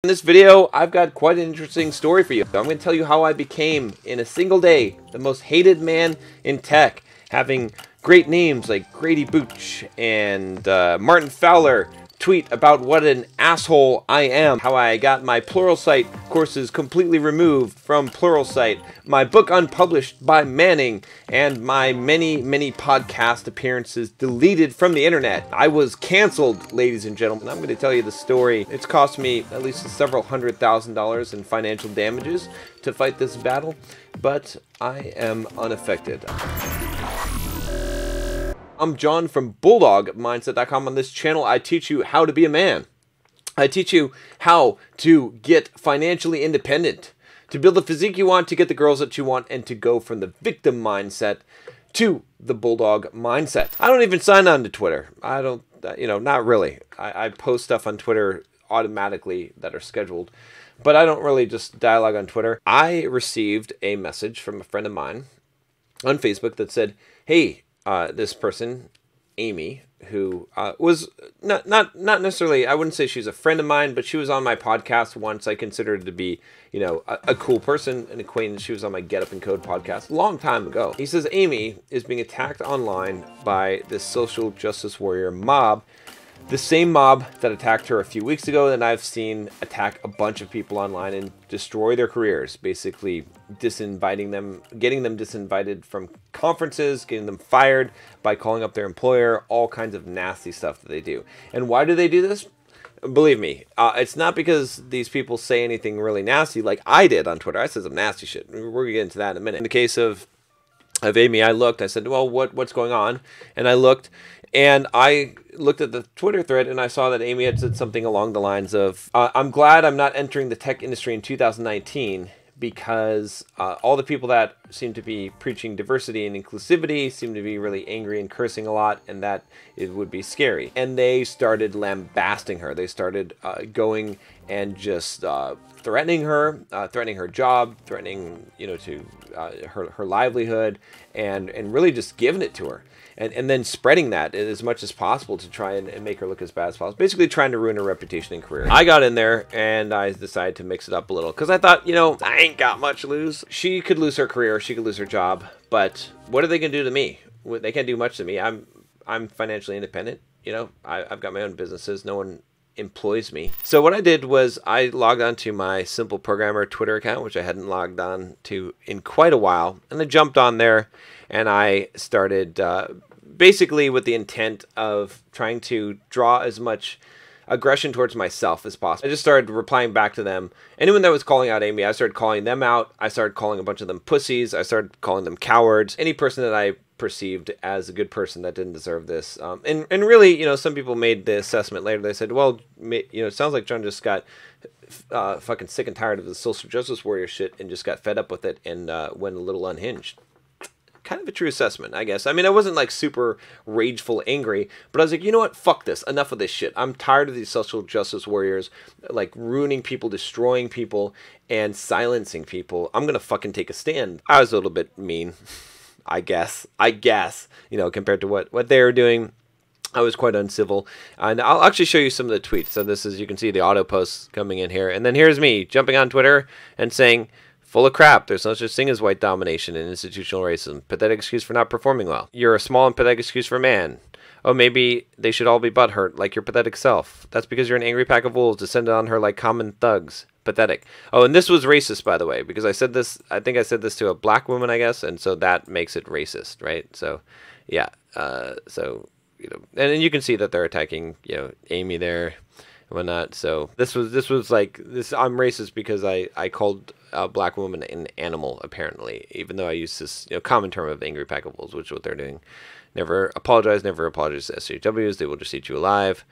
In this video, I've got quite an interesting story for you. I'm going to tell you how I became, in a single day, the most hated man in tech, having great names like Grady Booch and Martin Fowler tweet about what an asshole I am, how I got my Pluralsight courses completely removed from Pluralsight, my book unpublished by Manning, and my many podcast appearances deleted from the internet. I was canceled, ladies and gentlemen. I'm going to tell you the story. It's cost me at least several $100,000 in financial damages to fight this battle, but I am unaffected. I'm John from Bulldog Mindset.com. On this channel, I teach you how to be a man. I teach you how to get financially independent, to build the physique you want, to get the girls that you want, and to go from the victim mindset to the Bulldog mindset. I don't even sign on to Twitter. I don't, not really. I post stuff on Twitter automatically that are scheduled, but I don't really just dialogue on Twitter. I received a message from a friend of mine on Facebook that said, hey, this person, Amy, who was not necessarily, I wouldn't say she's a friend of mine, but she was on my podcast once. I considered her to be, a cool person, an acquaintance. She was on my Get Up and Code podcast a long time ago. He says Amy is being attacked online by this social justice warrior mob, the same mob that attacked her a few weeks ago that I've seen attack a bunch of people online and destroy their careers, basically disinviting them, getting them disinvited from conferences, getting them fired by calling up their employer, all kinds of nasty stuff that they do. And why do they do this? Believe me, it's not because these people say anything really nasty like I did on Twitter. I said some nasty shit. We're going to get into that in a minute. In the case of Amy, I said, well, what's going on? And I looked at the Twitter thread and I saw that Amy had said something along the lines of, I'm glad I'm not entering the tech industry in 2019 because all the people that seem to be preaching diversity and inclusivity seem to be really angry and cursing a lot, and that it would be scary. And they started lambasting her. They started going and just threatening her job, threatening, to her livelihood, and really just giving it to her. And then spreading that as much as possible to try and make her look as bad as possible. Basically trying to ruin her reputation and career. I got in there and I decided to mix it up a little because I thought, I ain't got much to lose. She could lose her career, she could lose her job, but what are they going to do to me? They can't do much to me. I'm financially independent. I've got my own businesses. No one employs me. So what I did was I logged on to my Simple Programmer Twitter account, which I hadn't logged on to in quite a while. And I jumped on there and I started basically with the intent of trying to draw as much aggression towards myself as possible. I just started replying back to them. Anyone that was calling out Amy, I started calling them out. I started calling a bunch of them pussies. I started calling them cowards. Any person that I perceived as a good person that didn't deserve this. And really, some people made the assessment later. They said, well, it sounds like John just got fucking sick and tired of the social justice warrior shit and just got fed up with it and went a little unhinged. Kind of a true assessment, I guess. I mean, I wasn't like super rageful, angry, but I was like, you know what? Fuck this. Enough of this shit. I'm tired of these social justice warriors, like ruining people, destroying people, and silencing people. I'm going to fucking take a stand. I was a little bit mean, I guess, compared to what they were doing. I was quite uncivil. And I'll actually show you some of the tweets. So this is, you can see the auto posts coming in here. And then here's me jumping on Twitter and saying, full of crap. There's no such thing as white domination and institutional racism. Pathetic excuse for not performing well. You're a small and pathetic excuse for a man. Oh, maybe they should all be butthurt like your pathetic self. That's because you're an angry pack of wolves descended on her like common thugs. Pathetic. Oh, and this was racist, by the way, because I said this, I think I said this to a black woman, I guess, and so that makes it racist, right? So, yeah. And then you can see that they're attacking, Amy there and whatnot. So this was like this. I'm racist because I called a black woman an animal, apparently, even though I used this common term of angry pack of wolves, which is what they're doing. Never apologize to SJWs. They will just eat you alive.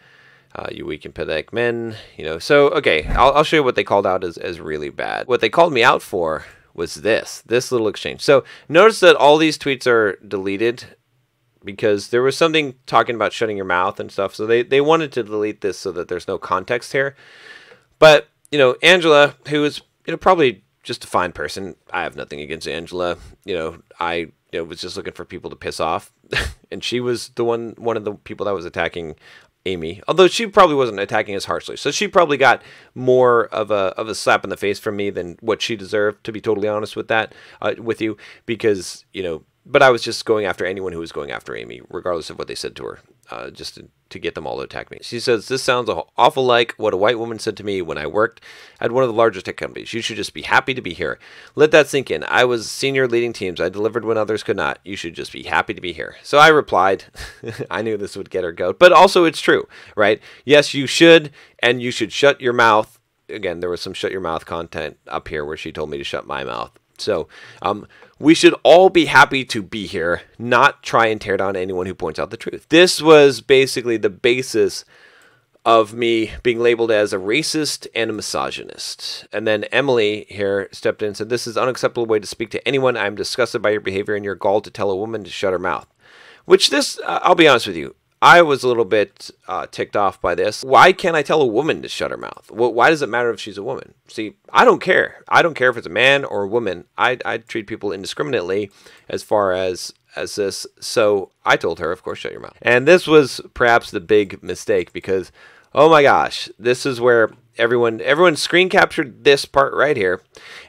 You weak and pathetic men. So okay, I'll show you what they called out as really bad. What they called me out for was this little exchange. So notice that all these tweets are deleted because there was something talking about shutting your mouth and stuff. So they wanted to delete this so that there's no context here. But Angela, who is probably just a fine person. I have nothing against Angela. I was just looking for people to piss off, and she was one of the people that was attacking Amy, although she probably wasn't attacking as harshly. So she probably got more of a slap in the face from me than what she deserved, to be totally honest with that, with you, because, you know, but I was just going after anyone who was going after Amy, regardless of what they said to her, just to get them all to attack me. She says, this sounds awful like what a white woman said to me when I worked at one of the largest tech companies. You should just be happy to be here. Let that sink in. I was senior leading teams. I delivered when others could not. You should just be happy to be here. So I replied, I knew this would get her goat, but also it's true, right? Yes, you should, and you should shut your mouth. Again, there was some shut your mouth content up here where she told me to shut my mouth. So we should all be happy to be here, not try and tear down anyone who points out the truth. This was basically the basis of me being labeled as a racist and a misogynist. And then Emily here stepped in and said, this is an unacceptable way to speak to anyone. I'm disgusted by your behavior and your gall to tell a woman to shut her mouth. Which this, I'll be honest with you, I was a little bit ticked off by this. Why can't I tell a woman to shut her mouth? Well, why does it matter if she's a woman? See, I don't care. I don't care if it's a man or a woman. I treat people indiscriminately as far as this. So I told her, of course, shut your mouth. And this was perhaps the big mistake because, oh my gosh, this is where everyone screen captured this part right here,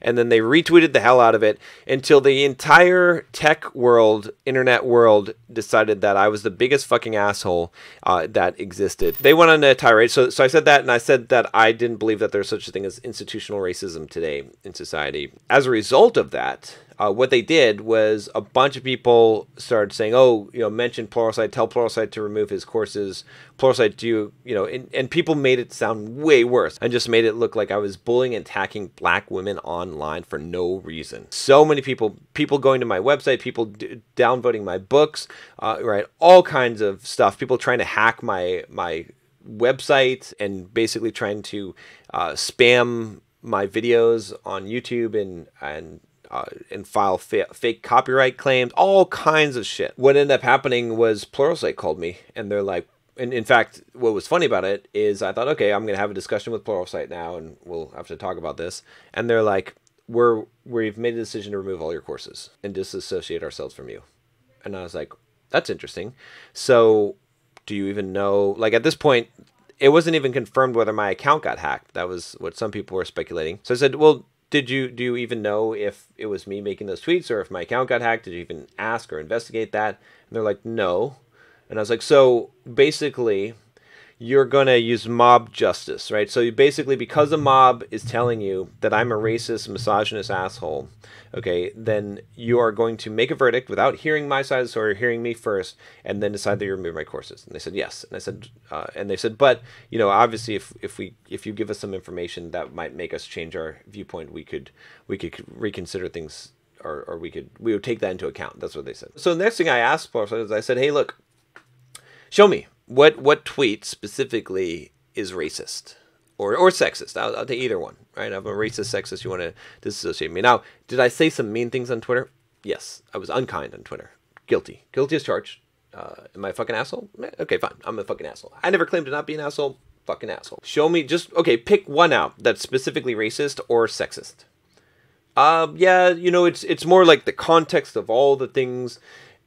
and then they retweeted the hell out of it until the entire tech world, internet world, decided that I was the biggest fucking asshole that existed. They went on a tirade. So I said that, and I said that I didn't believe that there's such a thing as institutional racism today in society. As a result of that, what they did was a bunch of people started saying, oh, you know, mention Pluralsight, tell Pluralsight to remove his courses. Pluralsight, you know, and people made it sound way worse and just made it look like I was bullying and attacking black women online for no reason. So many people going to my website, people downvoting my books, right? All kinds of stuff. People trying to hack my website and basically trying to spam my videos on YouTube and file fake copyright claims, all kinds of shit. What ended up happening was Pluralsight called me, and they're like, and in fact, what was funny about it is I thought, okay, I'm going to have a discussion with Pluralsight now, and we'll have to talk about this. And they're like, we've made a decision to remove all your courses and disassociate ourselves from you. And I was like, that's interesting. So do you even know, like at this point, it wasn't even confirmed whether my account got hacked. That was what some people were speculating. So I said, well, do you even know if it was me making those tweets or if my account got hacked? Did you even ask or investigate that? And they're like, no. And I was like, so basically, you're going to use mob justice, right? So you basically, because a mob is telling you that I'm a racist, misogynist asshole, okay, then you are going to make a verdict without hearing my side of the story, hearing me first, and then decide that you remove my courses. And they said yes. And I said, and they said, but you know, obviously, if you give us some information that might make us change our viewpoint, we could reconsider things, or we would take that into account. That's what they said. So the next thing I asked for is I said, hey, look, show me what tweet specifically is racist or sexist. I'll take either one, right? I'm a racist, sexist. You want to disassociate me. Now, did I say some mean things on Twitter? Yes, I was unkind on Twitter. Guilty as charged. Am I a fucking asshole? Okay, fine. I'm a fucking asshole. I never claimed to not be an asshole. Fucking asshole. Show me okay, pick one out that's specifically racist or sexist. Yeah, you know, it's more like the context of all the things.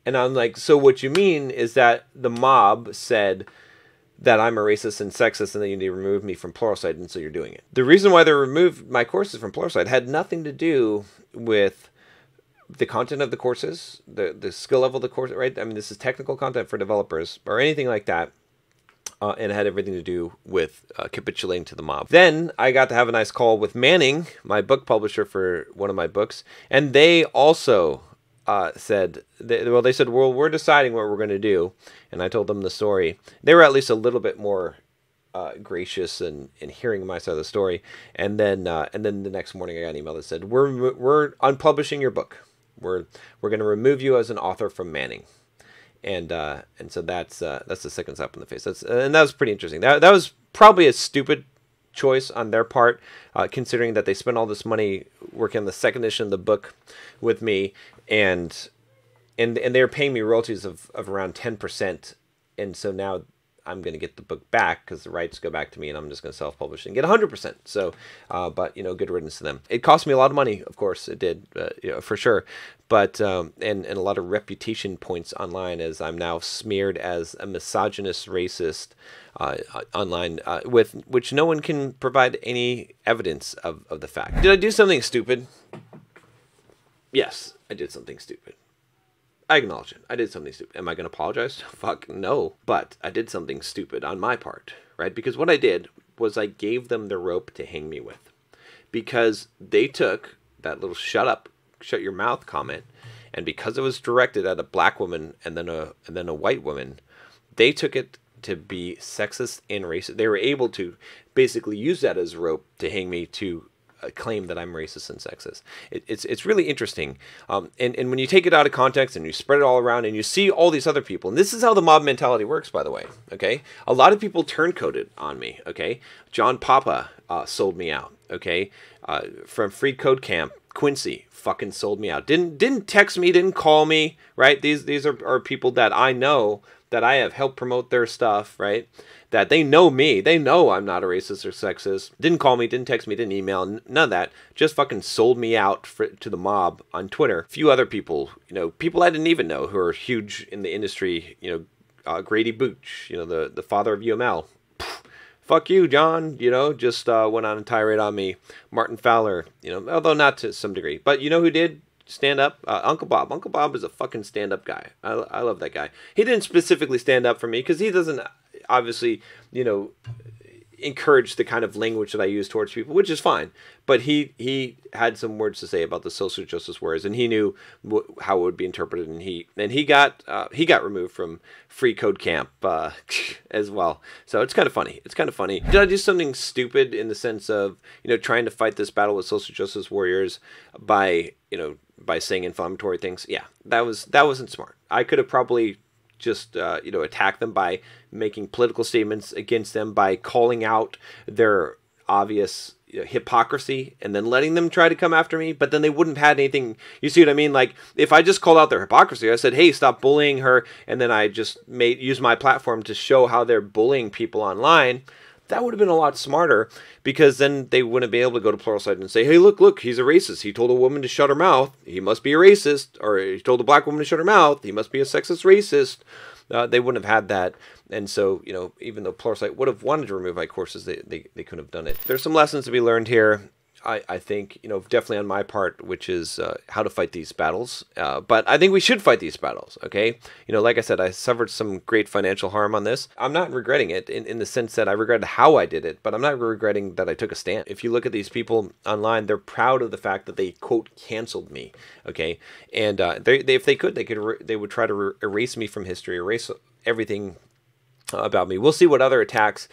And I'm like, so what you mean is that the mob said that I'm a racist and sexist and that you need to remove me from Pluralsight, and so you're doing it. The reason why they removed my courses from Pluralsight had nothing to do with the content of the courses, the skill level of the course, right? I mean, this is technical content for developers or anything like that. And it had everything to do with capitulating to the mob. Then I got to have a nice call with Manning, my book publisher for one of my books, and they also said, well, we're deciding what we're going to do. And I told them the story. They were at least a little bit more gracious in hearing my side of the story. And then the next morning I got an email that said, we're unpublishing your book. We're going to remove you as an author from Manning. And so that's the second slap in the face. And that was pretty interesting. That was probably a stupid choice on their part, considering that they spent all this money working on the second edition of the book with me, and they were paying me royalties of around 10%, and so now I'm going to get the book back because the rights go back to me, and I'm just going to self-publish and get 100%. So, but you know, good riddance to them. It cost me a lot of money, of course, it did, you know, for sure. But and a lot of reputation points online, as I'm now smeared as a misogynist, racist online, with which no one can provide any evidence of the fact. Did I do something stupid? Yes, I did something stupid. I acknowledge it. I did something stupid. Am I going to apologize? Fuck no. But I did something stupid on my part, right? Because what I did was I gave them the rope to hang me with. Because they took that little shut your mouth comment, and because it was directed at a black woman and then a white woman, they took it to be sexist and racist. They were able to basically use that as rope to hang me, to claim that I'm racist and sexist. It's really interesting. And when you take it out of context and you spread it all around and you see all these other people, and this is how the mob mentality works, by the way, okay? A lot of people turncoated on me, okay? John Papa sold me out, okay? From Free Code Camp, Quincy fucking sold me out. Didn't text me, didn't call me, right? These are people that I know, that I have helped promote their stuff, right? That they know me. They know I'm not a racist or sexist. Didn't call me, didn't text me, didn't email, none of that. Just fucking sold me out to the mob on Twitter. A few other people, you know, people I didn't even know who are huge in the industry, you know, Grady Booch, you know, the father of UML. Fuck you, John, you know, just went on a tirade on me. Martin Fowler, you know, although not to some degree. But you know who did stand up? Uncle Bob. Uncle Bob is a fucking stand-up guy. I love that guy. He didn't specifically stand up for me because he doesn't obviously, you know, encourage the kind of language that I use towards people, which is fine. But he had some words to say about the social justice warriors, and he knew how it would be interpreted, and he got removed from Free Code Camp as well. So it's kind of funny. It's kind of funny. Did I do something stupid in the sense of, you know, trying to fight this battle with social justice warriors by, you know, by saying inflammatory things? Yeah, that wasn't smart. I could have probably just you know, attack them by making political statements against them, by calling out their obvious, you know, hypocrisy, and then letting them try to come after me. But then they wouldn't have had anything. You see what I mean? Like, if I just called out their hypocrisy, I said, hey, stop bullying her, and then I just use my platform to show how they're bullying people online, that would have been a lot smarter, because then they wouldn't be able to go to Pluralsight and say, hey, look, he's a racist. He told a woman to shut her mouth. He must be a racist. Or he told a black woman to shut her mouth. He must be a sexist racist. They wouldn't have had that. And so, you know, even though Pluralsight would have wanted to remove my courses, they couldn't have done it. There's some lessons to be learned here. I think, you know, definitely on my part, which is how to fight these battles. But I think we should fight these battles, okay? You know, like I said, I suffered some great financial harm on this. I'm not regretting it in the sense that I regret how I did it, but I'm not regretting that I took a stand. If you look at these people online, they're proud of the fact that they, quote, canceled me, okay? And if they could, they would try to erase me from history, erase everything about me. We'll see what other attacks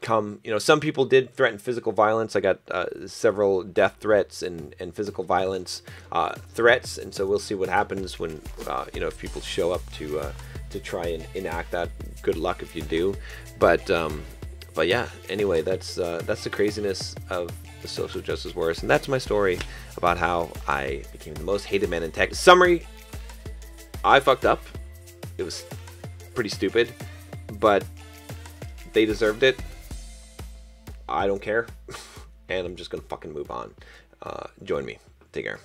come. You know, some people did threaten physical violence. I got several death threats and physical violence threats, and so we'll see what happens when you know, if people show up to try and enact that. Good luck if you do. But yeah. Anyway, that's the craziness of the social justice warriors, and that's my story about how I became the most hated man in tech. Summary: I fucked up. It was pretty stupid, but they deserved it. I don't care. And I'm just gonna fucking move on. Join me. Take care.